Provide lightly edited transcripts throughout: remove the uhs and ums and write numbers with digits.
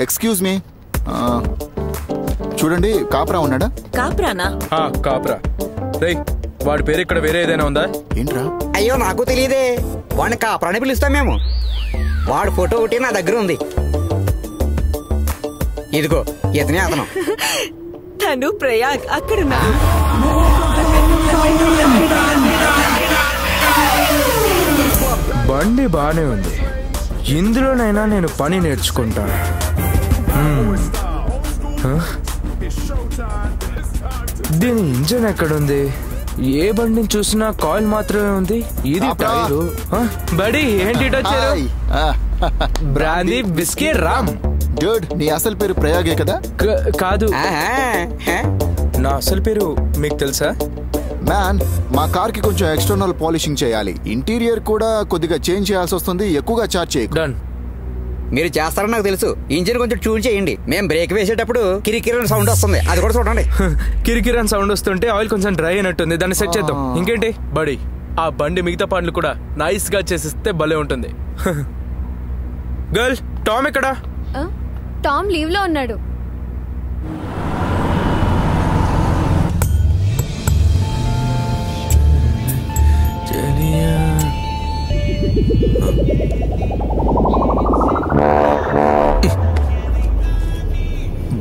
Excuse me, చూడండి కాప్రా ఉన్నాడా? కాప్రానా? కాప్రా. రేయ్, వాడి పేరు ఇక్కడ వేరే ఏదైనా ఉందా? ఏంట్రా? అయ్యో నాకు తెలియదే, వాడిని కాప్రాని పిలుస్తాం మేము. వాడి ఫోటో ఒకటి నా దగ్గర ఉంది, ఇదిగో ఇతనే అతను. తను ప్రయాగ్ అక్కడున్నా. బండి బానే ఉంది, ఇందులోనైనా నేను పని నేర్చుకుంటాను. దీని ఇంజన్ ఎక్కడుంది? ఏ బండిని చూసినా కాయిల్ మాత్రమే ఉంది. ఇది టైరు. బడి ఏంటి వచ్చారు? Brandy biscuit Ram. డ్యూడ్, నీ అసలు పేరు ప్రయాగే కదా? కాదు, నా అసలు పేరు మీకు తెలుసా? మ్యాన్, మా కార్ కి కొంచెం ఎక్స్టర్నల్ పాలిషింగ్ చేయాలి, ఇంటీరియర్ కూడా కొద్దిగా చేంజ్ చేయాల్సి వస్తుంది. ఎక్కువగా చార్జ్ చేయకు. డన్. మీరు చేస్తారని నాకు తెలుసు. ఇంజిన్ కొంచెం ట్యూన్ చేయండి. మేము బ్రేక్ వేసేటప్పుడు కిరికిరని సౌండ్ వస్తుంది, అది కూడా చూడండి. కిరికిరని సౌండ్ వస్తుంటే ఆయిల్ కొంచెం డ్రై అయినట్టుంది, దాన్ని సెట్ చేద్దాం. ఇంకేంటి బడి, ఆ బండి మిగతా పనులు కూడా నైస్ గా చేసిస్తే భలే ఉంటుంది. గర్ల్, టామ్ ఎక్కడా? టామ్ లీవ్ లో ఉన్నాడు.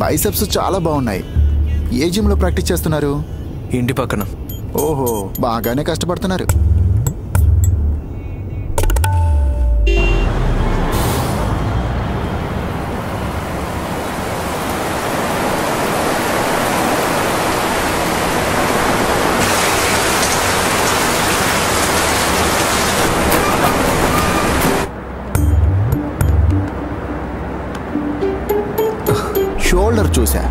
బైసెప్స్ చాలా బాగున్నాయి. ఏ జిమ్ లో ప్రాక్టీస్ చేస్తున్నారు? ఇంటి పక్కన. ఓహో, బాగానే కష్టపడుతున్నారు. షోల్డర్ చూసా,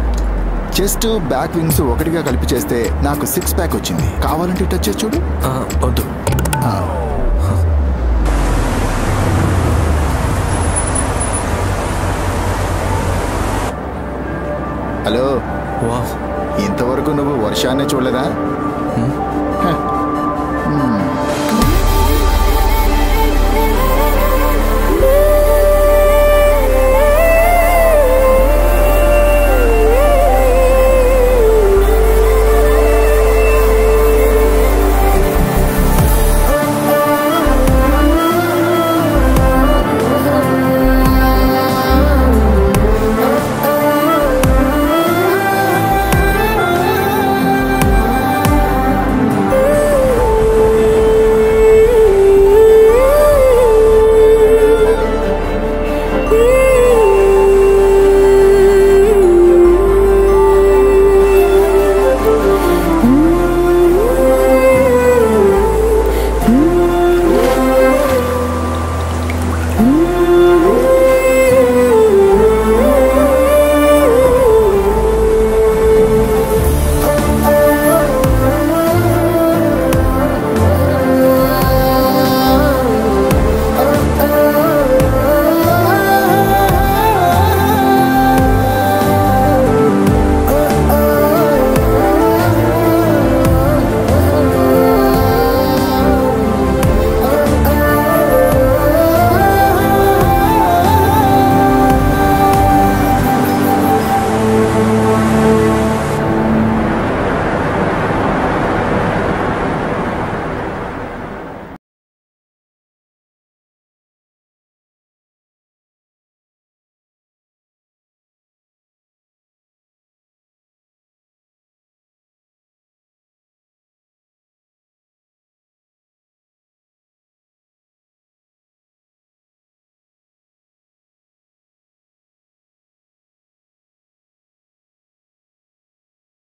చెస్ట్ బ్యాక్ వింగ్స్ ఒకటిగా కలిపి చేస్తే నాకు 6 ప్యాక్ వచ్చింది. కావాలంటే టచ్ చేసి చూడు. వద్దు. హలో, ఇంతవరకు నువ్వు వర్షాన్ని చూడలేదా?